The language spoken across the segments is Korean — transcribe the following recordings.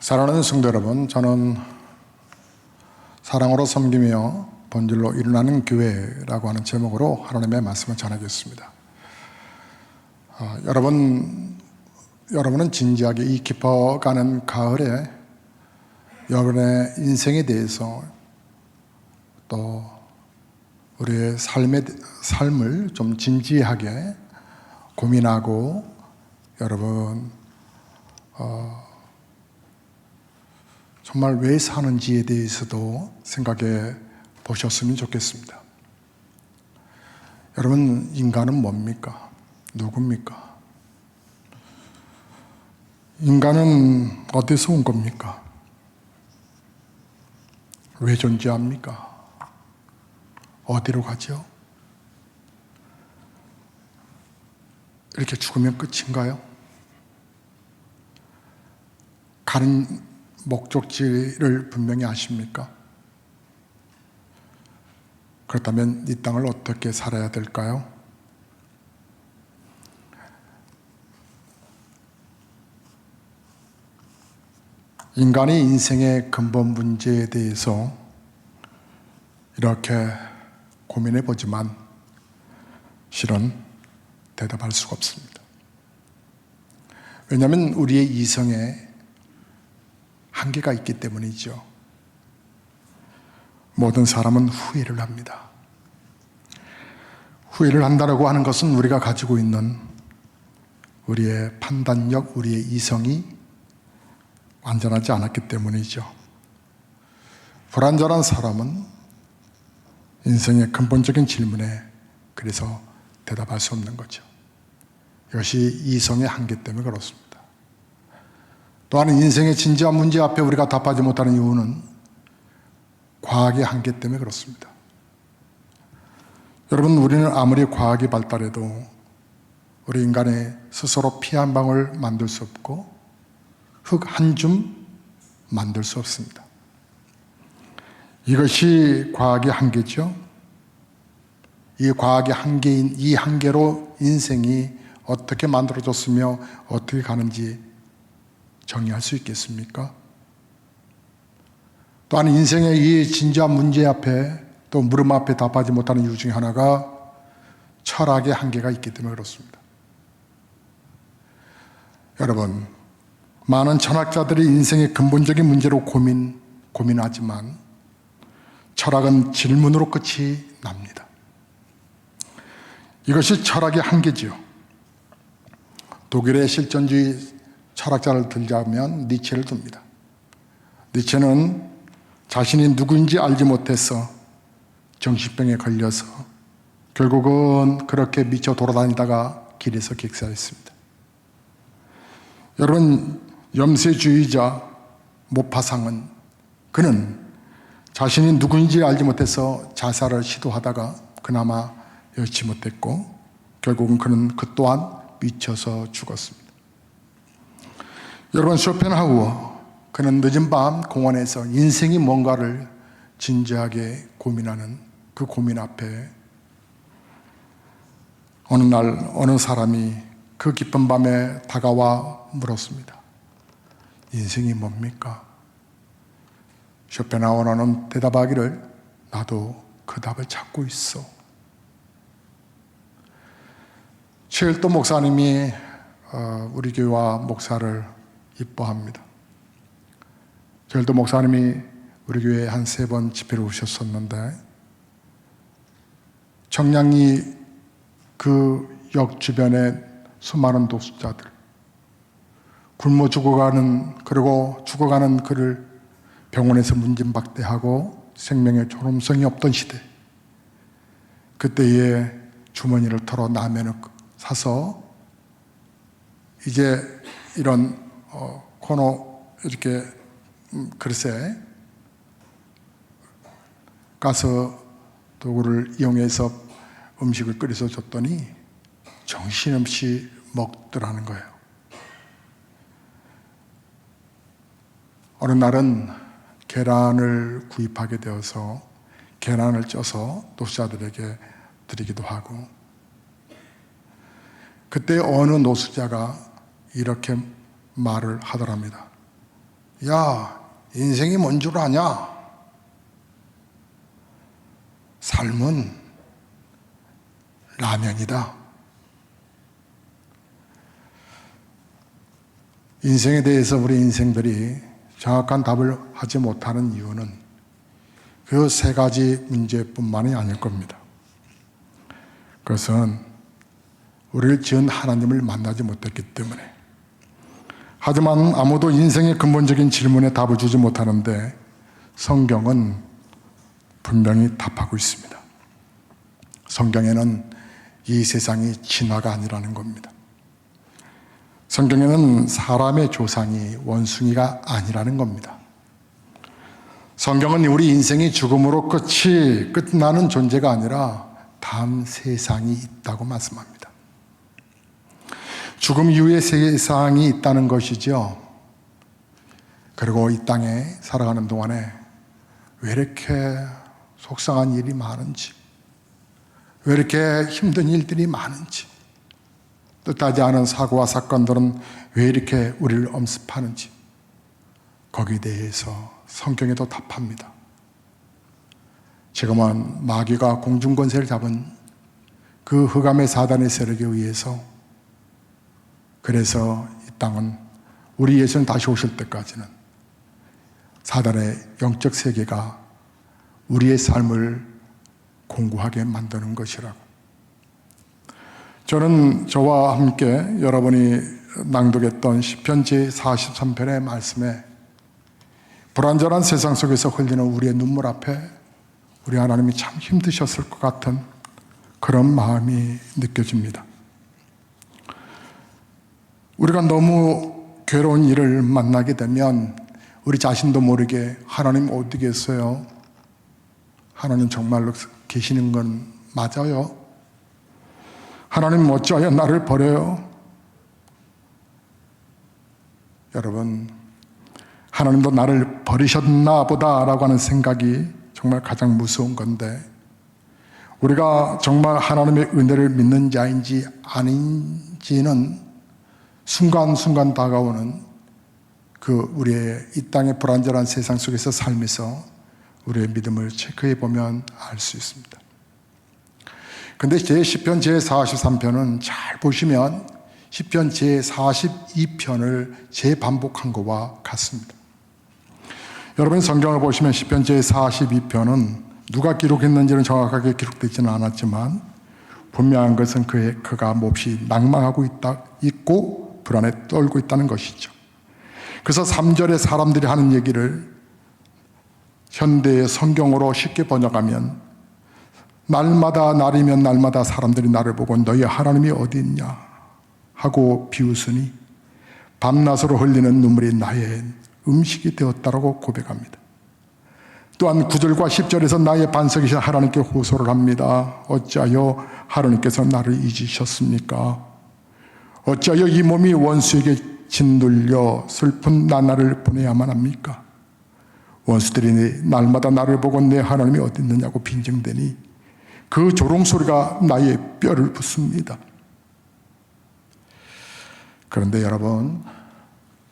사랑하는 성도 여러분, 저는 사랑으로 섬기며 본질로 일어나는 교회라고 하는 제목으로 하나님의 말씀을 전하겠습니다. 여러분은 진지하게 이 깊어가는 가을에 여러분의 인생에 대해서 또 우리의 삶을 좀 진지하게 고민하고 여러분 정말 왜 사는지에 대해서도 생각해 보셨으면 좋겠습니다. 여러분, 인간은 뭡니까? 누굽니까? 인간은 어디서 온 겁니까? 왜 존재합니까? 어디로 가죠? 이렇게 죽으면 끝인가요? 가는 목적지를 분명히 아십니까? 그렇다면 이 땅을 어떻게 살아야 될까요? 인간의 인생의 근본 문제에 대해서 이렇게 고민해 보지만 실은 대답할 수가 없습니다. 왜냐하면 우리의 이성에 한계가 있기 때문이죠. 모든 사람은 후회를 합니다. 후회를 한다고 하는 것은 우리가 가지고 있는 우리의 판단력, 우리의 이성이 완전하지 않았기 때문이죠. 불완전한 사람은 인생의 근본적인 질문에 그래서 대답할 수 없는 거죠. 이것이 이성의 한계 때문에 그렇습니다. 또한 인생의 진지한 문제 앞에 우리가 답하지 못하는 이유는 과학의 한계 때문에 그렇습니다. 여러분, 우리는 아무리 과학이 발달해도 우리 인간의 스스로 피 한 방울 만들 수 없고 흙 한 줌 만들 수 없습니다. 이것이 과학의 한계죠. 이 과학의 한계인 이 한계로 인생이 어떻게 만들어졌으며 어떻게 가는지 정의할 수 있겠습니까? 또한 인생의 이 진지한 문제 앞에 또 물음 앞에 답하지 못하는 이유 중에 하나가 철학의 한계가 있기 때문에 그렇습니다. 여러분, 많은 철학자들이 인생의 근본적인 문제로 고민하지만 철학은 질문으로 끝이 납니다. 이것이 철학의 한계지요. 독일의 실존주의 철학자를 들자면 니체를 듭니다. 니체는 자신이 누구인지 알지 못해서 정신병에 걸려서 결국은 그렇게 미쳐 돌아다니다가 길에서 객사했습니다. 여러분, 염세주의자 모파상은 그는 자신이 누구인지 알지 못해서 자살을 시도하다가 그나마 여의치 못했고 결국은 그는 그 또한 미쳐서 죽었습니다. 여러분, 쇼펜하우어, 그는 늦은 밤 공원에서 인생이 뭔가를 진지하게 고민하는 그 고민 앞에 어느 날 어느 사람이 그 깊은 밤에 다가와 물었습니다. 인생이 뭡니까? 쇼펜하우어는 대답하기를 나도 그 답을 찾고 있어. 최일도 목사님이 우리 교회와 목사를 이뻐합니다. 최일도 목사님이 우리 교회에 한 3번 집회를 오셨었는데 청량리 그 역 주변에 수많은 노숙자들, 굶어 죽어가는 그리고 죽어가는 그를 병원에서 문진박대하고 생명의 존엄성이 없던 시대, 그때에 주머니를 털어 라면을 사서 이제 이런 코너 이렇게 그릇에 가스 도구를 이용해서 음식을 끓여서 줬더니 정신없이 먹더라는 거예요. 어느 날은 계란을 구입하게 되어서 계란을 쪄서 노숙자들에게 드리기도 하고, 그때 어느 노숙자가 이렇게 말을 하더랍니다. 야, 인생이 뭔 줄 아냐? 삶은 라면이다. 인생에 대해서 우리 인생들이 정확한 답을 하지 못하는 이유는 그 세 가지 문제뿐만이 아닐 겁니다. 그것은 우리를 지은 하나님을 만나지 못했기 때문에. 하지만 아무도 인생의 근본적인 질문에 답을 주지 못하는데 성경은 분명히 답하고 있습니다. 성경에는 이 세상이 진화가 아니라는 겁니다. 성경에는 사람의 조상이 원숭이가 아니라는 겁니다. 성경은 우리 인생이 죽음으로 끝나는 존재가 아니라 다음 세상이 있다고 말씀합니다. 죽음 이후의 세상이 있다는 것이죠. 그리고 이 땅에 살아가는 동안에 왜 이렇게 속상한 일이 많은지, 왜 이렇게 힘든 일들이 많은지, 뜻하지 않은 사고와 사건들은 왜 이렇게 우리를 엄습하는지, 거기에 대해서 성경에도 답합니다. 지금은 마귀가 공중권세를 잡은 그 흑암의 사단의 세력에 의해서, 그래서 이 땅은 우리 예수님 다시 오실 때까지는 사단의 영적 세계가 우리의 삶을 공고하게 만드는 것이라고. 저는 저와 함께 여러분이 낭독했던 시편 제43편의 말씀에 불완전한 세상 속에서 흘리는 우리의 눈물 앞에 우리 하나님이 참 힘드셨을 것 같은 그런 마음이 느껴집니다. 우리가 너무 괴로운 일을 만나게 되면 우리 자신도 모르게 하나님 어디 계세요? 하나님 정말로 계시는 건 맞아요? 하나님 어찌하여 나를 버려요? 여러분, 하나님도 나를 버리셨나 보다라고 하는 생각이 정말 가장 무서운 건데, 우리가 정말 하나님의 은혜를 믿는 자인지 아닌지는 순간순간 다가오는 그 우리의 이 땅의 불완전한 세상 속에서 살면서 우리의 믿음을 체크해 보면 알 수 있습니다. 근데 시편 제43편은 잘 보시면 시편 제42편을 재반복한 것과 같습니다. 여러분 성경을 보시면 시편 제42편은 누가 기록했는지는 정확하게 기록되지는 않았지만 분명한 것은 그가 몹시 낭망하고 있고 불안에 떨고 있다는 것이죠. 그래서 3절에 사람들이 하는 얘기를 현대의 성경으로 쉽게 번역하면 날마다 날이면 날마다 사람들이 나를 보고 너희 하나님이 어디 있냐 하고 비웃으니 밤낮으로 흘리는 눈물이 나의 음식이 되었다라고 고백합니다. 또한 9절과 10절에서 나의 반석이신 하나님께 호소를 합니다. 어찌하여 하나님께서 나를 잊으셨습니까? 어찌하여 이 몸이 원수에게 짓눌려 슬픈 나날을 보내야만 합니까? 원수들이 날마다 나를 보고 내 하나님이 어디 있느냐고 빈정대니 그 조롱소리가 나의 뼈를 부숩니다. 그런데 여러분,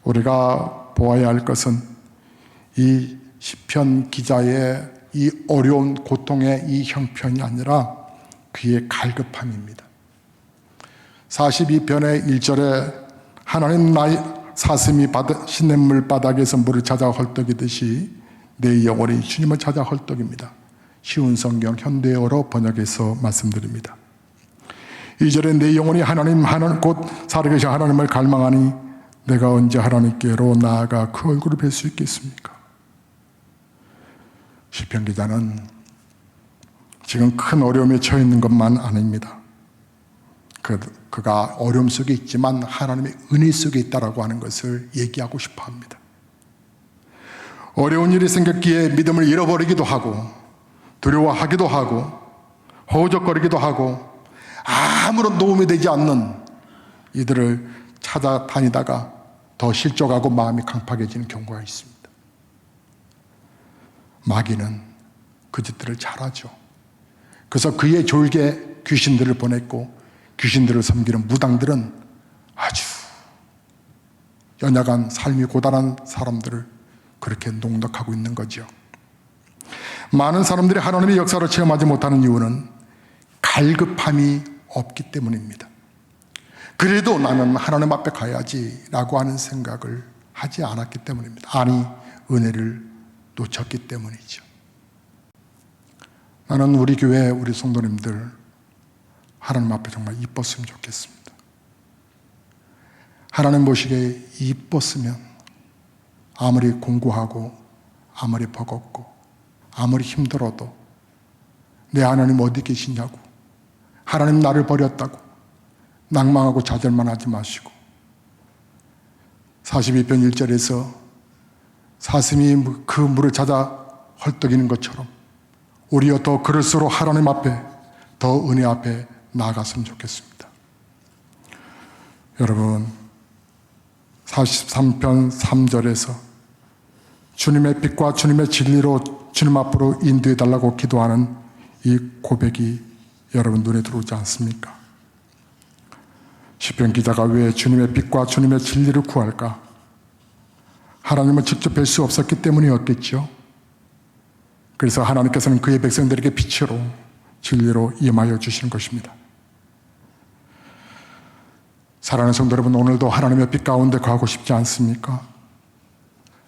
우리가 보아야 할 것은 이 시편 기자의 이 어려운 고통의 이 형편이 아니라 그의 갈급함입니다. 42편의 1절에 하나님 나의 사슴이 시냇물 바닥에서 물을 찾아 헐떡이듯이 내 영혼이 주님을 찾아 헐떡입니다. 쉬운 성경 현대어로 번역해서 말씀드립니다. 2절에 내 영혼이 하나님 곧 살아계신 하나님을 갈망하니 내가 언제 하나님께로 나아가 그 얼굴을 뵐 수 있겠습니까? 시편 기자는 지금 큰 어려움에 처해 있는 것만 아닙니다. 그가 어려움 속에 있지만 하나님의 은혜 속에 있다라고 하는 것을 얘기하고 싶어 합니다. 어려운 일이 생겼기에 믿음을 잃어버리기도 하고 두려워하기도 하고 허우적거리기도 하고 아무런 도움이 되지 않는 이들을 찾아다니다가 더 실족하고 마음이 강팍해지는 경우가 있습니다. 마귀는 그 짓들을 잘하죠. 그래서 그의 졸개 귀신들을 보냈고 귀신들을 섬기는 무당들은 아주 연약한 삶이 고단한 사람들을 그렇게 농락하고 있는 거죠. 많은 사람들이 하나님의 역사를 체험하지 못하는 이유는 갈급함이 없기 때문입니다. 그래도 나는 하나님 앞에 가야지라고 하는 생각을 하지 않았기 때문입니다. 아니, 은혜를 놓쳤기 때문이죠. 나는 우리 교회, 우리 성도님들 하나님 앞에 정말 이뻤으면 좋겠습니다. 하나님 보시기에 이뻤으면 아무리 공부하고 아무리 버겁고 아무리 힘들어도 내 하나님 어디 계시냐고, 하나님 나를 버렸다고 낭망하고 좌절만 하지 마시고 42편 1절에서 사슴이 그 물을 찾아 헐떡이는 것처럼 우리여 더 그럴수록 하나님 앞에, 더 은혜 앞에 나아갔으면 좋겠습니다. 여러분, 43편 3절에서 주님의 빛과 주님의 진리로 주님 앞으로 인도해 달라고 기도하는 이 고백이 여러분 눈에 들어오지 않습니까? 시편 기자가 왜 주님의 빛과 주님의 진리를 구할까? 하나님을 직접 뵐 수 없었기 때문이었겠죠. 그래서 하나님께서는 그의 백성들에게 빛으로 진리로 임하여 주시는 것입니다. 사랑하는 성도 여러분, 오늘도 하나님의 빛 가운데 거하고 싶지 않습니까?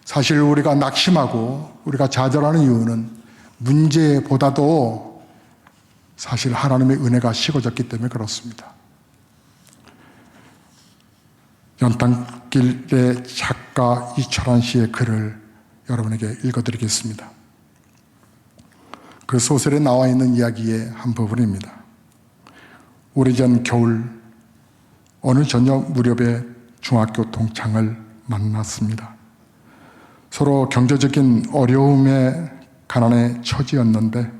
사실 우리가 낙심하고 우리가 좌절하는 이유는 문제보다도 사실 하나님의 은혜가 식어졌기 때문에 그렇습니다. 연탄길의 작가 이철환 씨의 글을 여러분에게 읽어드리겠습니다. 그 소설에 나와 있는 이야기의 한 부분입니다. 오래전 겨울 어느 저녁 무렵에 중학교 동창을 만났습니다. 서로 경제적인 어려움에 가난에 처지었는데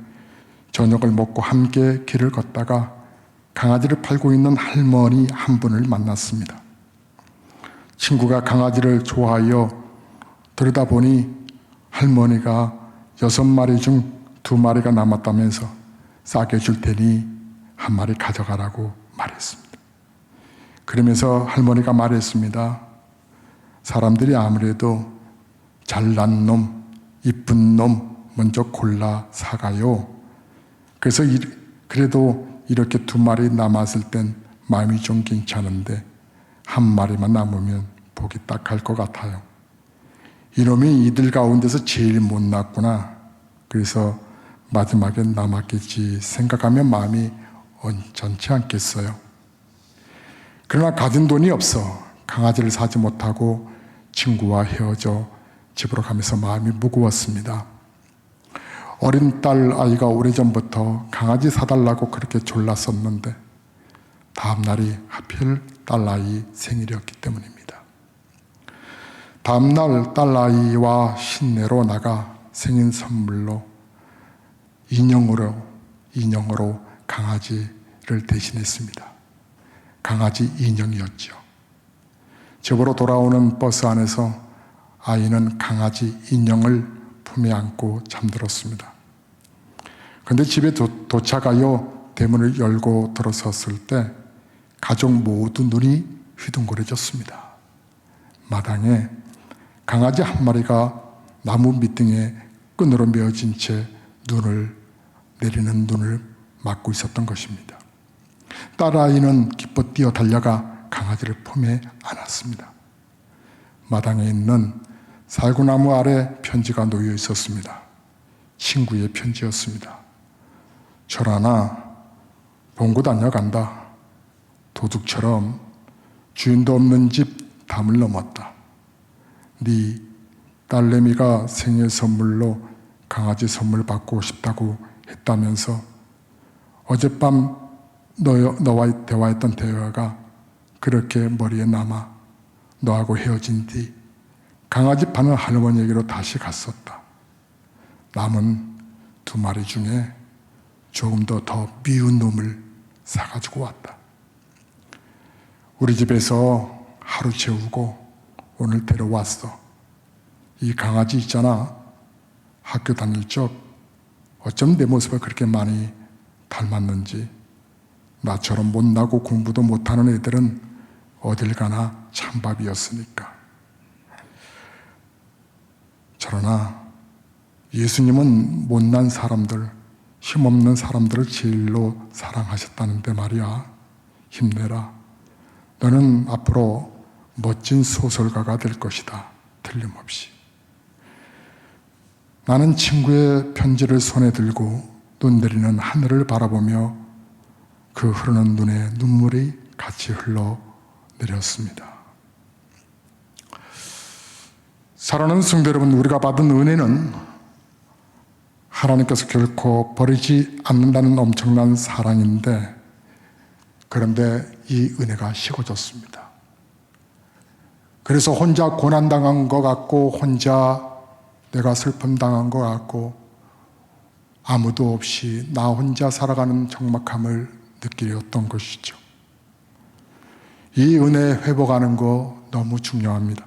저녁을 먹고 함께 길을 걷다가 강아지를 팔고 있는 할머니 한 분을 만났습니다. 친구가 강아지를 좋아하여 들여다보니 할머니가 6마리 중 2마리가 남았다면서 싸게 줄 테니 1마리 가져가라고 말했습니다. 그러면서 할머니가 말했습니다. 사람들이 아무래도 잘난 놈, 이쁜 놈 먼저 골라 사가요. 그래서 그래도 이렇게 2마리 남았을 땐 마음이 좀 괜찮은데 1마리만 남으면 복이 딱 갈 것 같아요. 이놈이 이들 가운데서 제일 못났구나. 그래서 마지막에 남았겠지 생각하면 마음이 언짢지 않겠어요. 그러나 가진 돈이 없어 강아지를 사지 못하고 친구와 헤어져 집으로 가면서 마음이 무거웠습니다. 어린 딸 아이가 오래전부터 강아지 사달라고 그렇게 졸랐었는데 다음 날이 하필 딸 아이 생일이었기 때문입니다. 다음 날 딸 아이와 시내로 나가 생일 선물로 인형으로 강아지를 대신했습니다. 강아지 인형이었죠. 집으로 돌아오는 버스 안에서 아이는 강아지 인형을 품에 안고 잠들었습니다. 그런데 집에 도착하여 대문을 열고 들어섰을 때 가족 모두 눈이 휘둥그레졌습니다. 마당에 강아지 1마리가 나무 밑등에 끈으로 메어진 채 내리는 눈을 막고 있었던 것입니다. 딸아이는 기뻐 뛰어 달려가 강아지를 품에 안았습니다. 마당에 있는 살구나무 아래 편지가 놓여 있었습니다. 친구의 편지였습니다. 철아나, 봉구 다녀간다. 도둑처럼 주인도 없는 집 담을 넘었다. 네 딸내미가 생일 선물로 강아지 선물 받고 싶다고 했다면서 어젯밤 너와 대화했던 대화가 그렇게 머리에 남아 너하고 헤어진 뒤 강아지 파는 할머니에게로 다시 갔었다. 남은 2마리 중에 조금 더 미운 놈을 사가지고 왔다. 우리 집에서 하루 재우고 오늘 데려왔어. 이 강아지 있잖아. 학교 다닐 적 어쩜 내 모습을 그렇게 많이 닮았는지. 나처럼 못나고 공부도 못하는 애들은 어딜 가나 찬밥이었으니까. 그러나 예수님은 못난 사람들, 힘없는 사람들을 제일로 사랑하셨다는데 말이야. 힘내라. 너는 앞으로 멋진 소설가가 될 것이다. 틀림없이. 나는 친구의 편지를 손에 들고 눈 내리는 하늘을 바라보며 그 흐르는 눈에 눈물이 같이 흘러내렸습니다. 사랑하는 성도 여러분, 우리가 받은 은혜는 하나님께서 결코 버리지 않는다는 엄청난 사랑인데, 그런데 이 은혜가 식어졌습니다. 그래서 혼자 고난당한 것 같고, 혼자 내가 슬픔 당한 것 같고, 아무도 없이 나 혼자 살아가는 적막함을 느끼려 했던 것이죠. 이 은혜 회복하는 거 너무 중요합니다.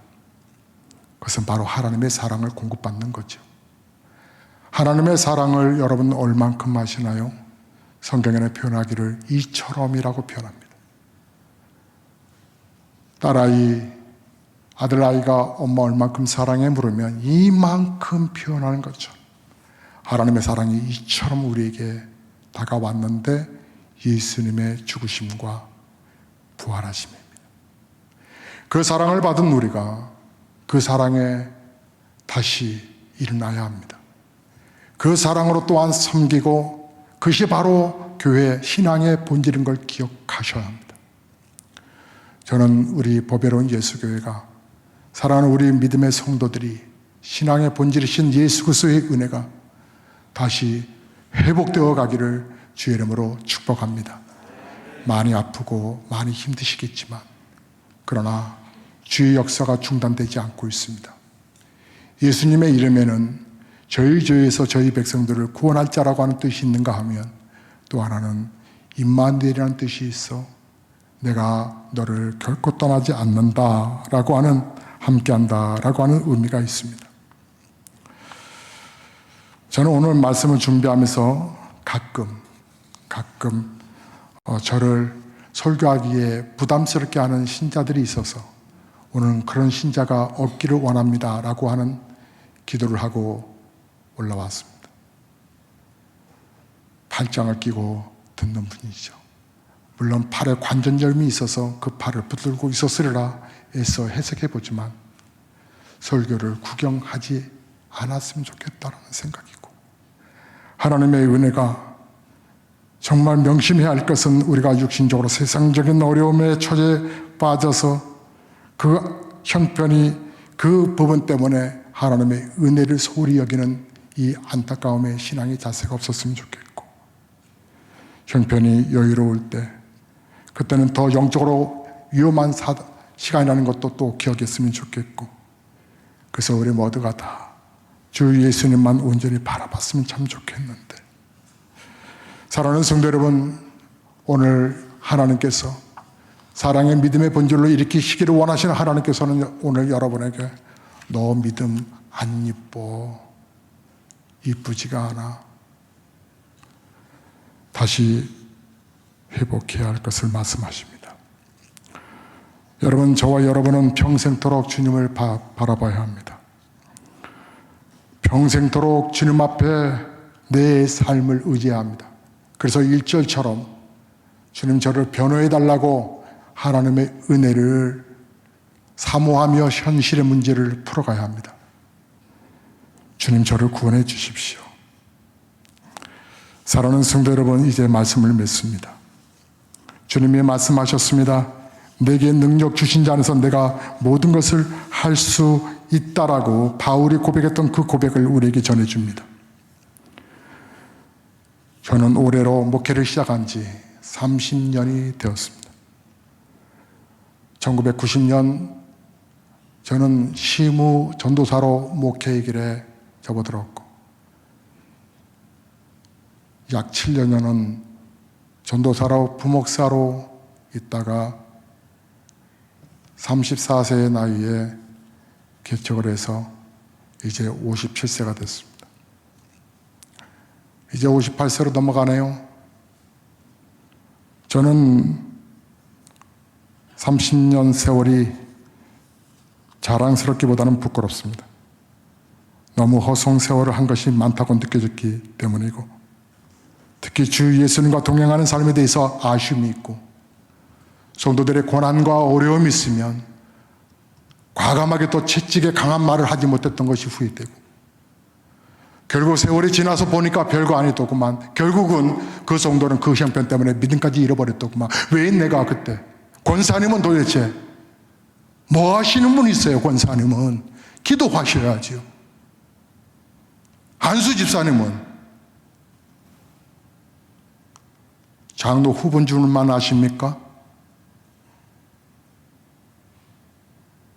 그것은 바로 하나님의 사랑을 공급받는 거죠. 하나님의 사랑을 여러분 얼만큼 아시나요? 성경에는 표현하기를 이처럼이라고 표현합니다. 딸아이, 아들아이가 엄마 얼만큼 사랑해 물으면 이만큼 표현하는 거죠. 하나님의 사랑이 이처럼 우리에게 다가왔는데 예수님의 죽으심과 부활하심입니다. 그 사랑을 받은 우리가 그 사랑에 다시 일어나야 합니다. 그 사랑으로 또한 섬기고, 그것이 바로 교회 신앙의 본질인 걸 기억하셔야 합니다. 저는 우리 보배로운 예수교회가, 사랑하는 우리 믿음의 성도들이 신앙의 본질이신 예수 그리스도의 은혜가 다시 회복되어 가기를 주의 이름으로 축복합니다. 많이 아프고 많이 힘드시겠지만, 그러나 주의 역사가 중단되지 않고 있습니다. 예수님의 이름에는 저희 교회에서 저희 백성들을 구원할 자라고 하는 뜻이 있는가 하면, 또 하나는 임마누엘이라는 뜻이 있어 내가 너를 결코 떠나지 않는다라고 하는, 함께한다라고 하는 의미가 있습니다. 저는 오늘 말씀을 준비하면서 가끔 저를 설교하기에 부담스럽게 하는 신자들이 있어서 오늘은 그런 신자가 없기를 원합니다 라고 하는 기도를 하고 올라왔습니다. 팔짱을 끼고 듣는 분이죠. 물론 팔에 관절염이 있어서 그 팔을 붙들고 있었으리라 애써 해석해 보지만 설교를 구경하지 않았으면 좋겠다는 생각이고, 하나님의 은혜가 정말 명심해야 할 것은, 우리가 육신적으로 세상적인 어려움에 처해 빠져서 그 형편이, 그 부분 때문에 하나님의 은혜를 소홀히 여기는 이 안타까움의 신앙의 자세가 없었으면 좋겠고, 형편이 여유로울 때 그때는 더 영적으로 위험한 시간이라는 것도 또 기억했으면 좋겠고, 그래서 우리 모두가 다 주 예수님만 온전히 바라봤으면 참 좋겠는데, 사랑하는 성도 여러분, 오늘 하나님께서 사랑의 믿음의 본질로 일으키시기를 원하시는 하나님께서는 오늘 여러분에게 너 믿음 안 이뻐, 이쁘지가 않아, 다시 회복해야 할 것을 말씀하십니다. 여러분, 저와 여러분은 평생토록 주님을 바라봐야 합니다. 평생토록 주님 앞에 내 삶을 의지해야 합니다. 그래서 1절처럼 주님 저를 변호해달라고 하나님의 은혜를 사모하며 현실의 문제를 풀어가야 합니다. 주님 저를 구원해 주십시오. 사랑하는 성도 여러분, 이제 말씀을 맺습니다. 주님이 말씀하셨습니다. 내게 능력 주신 자 안에서 내가 모든 것을 할 수 있다라고 바울이 고백했던 그 고백을 우리에게 전해줍니다. 저는 올해로 목회를 시작한 지 30년이 되었습니다. 1990년 저는 시무 전도사로 목회의 길에 접어들었고, 약 7년여는 전도사로 부목사로 있다가 34세의 나이에 개척을 해서 이제 57세가 됐습니다. 이제 58세로 넘어가네요. 저는 30년 세월이 자랑스럽기보다는 부끄럽습니다. 너무 허송세월을 한 것이 많다고 느껴졌기 때문이고, 특히 주 예수님과 동행하는 삶에 대해서 아쉬움이 있고, 성도들의 고난과 어려움이 있으면 과감하게 또 채찍에 강한 말을 하지 못했던 것이 후회되고, 결국 세월이 지나서 보니까 별거 아니더구만. 결국은 그 성도는 그 형편 때문에 믿음까지 잃어버렸더구만. 왜 내가 그때? 권사님은 도대체 뭐 하시는 분이세요? 권사님은 기도하셔야지요. 한수 집사님은 장로 후본 줄만 아십니까?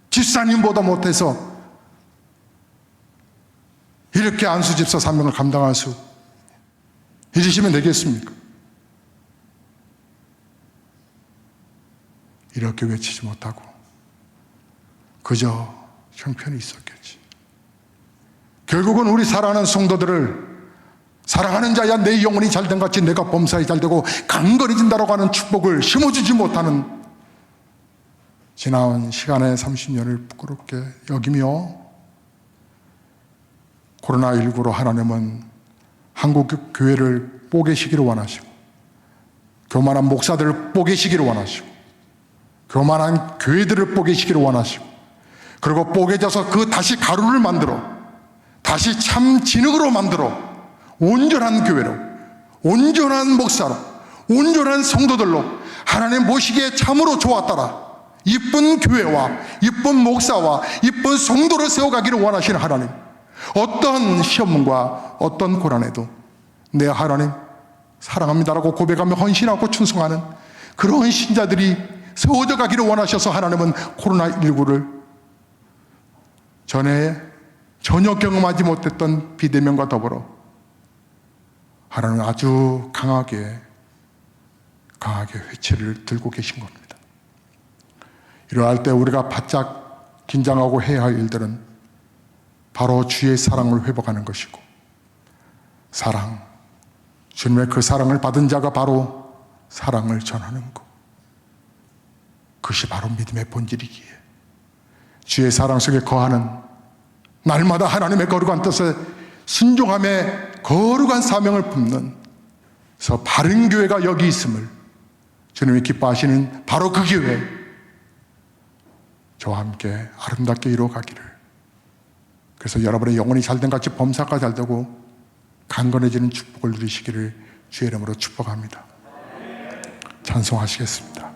집사님보다 못해서 이렇게 안수 집사 사명을 감당할 수 있으시면 되겠습니까? 이렇게 외치지 못하고 그저 형편이 있었겠지. 결국은 우리 사랑하는 성도들을 사랑하는 자야 내 영혼이 잘된 같이 내가 범사에 잘되고 강건해진다라고 하는 축복을 심어주지 못하는 지나온 시간의 30년을 부끄럽게 여기며, 코로나19로 하나님은 한국 교회를 뽀개시기를 원하시고, 교만한 목사들을 뽀개시기를 원하시고, 교만한 교회들을 뽀개시기를 원하시고, 그리고 뽀개져서 그 다시 가루를 만들어 다시 참 진흙으로 만들어 온전한 교회로, 온전한 목사로, 온전한 성도들로 하나님 보시기에 참으로 좋았더라, 이쁜 교회와 이쁜 목사와 이쁜 성도를 세워가기를 원하시는 하나님, 어떤 시험과 어떤 고난에도 내 하나님 사랑합니다라고 고백하며 헌신하고 충성하는 그런 신자들이 세워져 가기를 원하셔서 하나님은 코로나19를 전에 전혀 경험하지 못했던 비대면과 더불어 하나님은 아주 강하게 회초리를 들고 계신 겁니다. 이러할 때 우리가 바짝 긴장하고 해야 할 일들은 바로 주의 사랑을 회복하는 것이고, 사랑, 주님의 그 사랑을 받은 자가 바로 사랑을 전하는 것, 그것이 바로 믿음의 본질이기에 주의 사랑 속에 거하는, 날마다 하나님의 거룩한 뜻에 순종함에 거룩한 사명을 품는 그래서 바른 교회가 여기 있음을 주님이 기뻐하시는 바로 그 교회, 저와 함께 아름답게 이루어가기를, 그래서 여러분의 영혼이 잘된 같이 범사가 잘되고 강건해지는 축복을 누리시기를 주의 이름으로 축복합니다. 찬송하시겠습니다.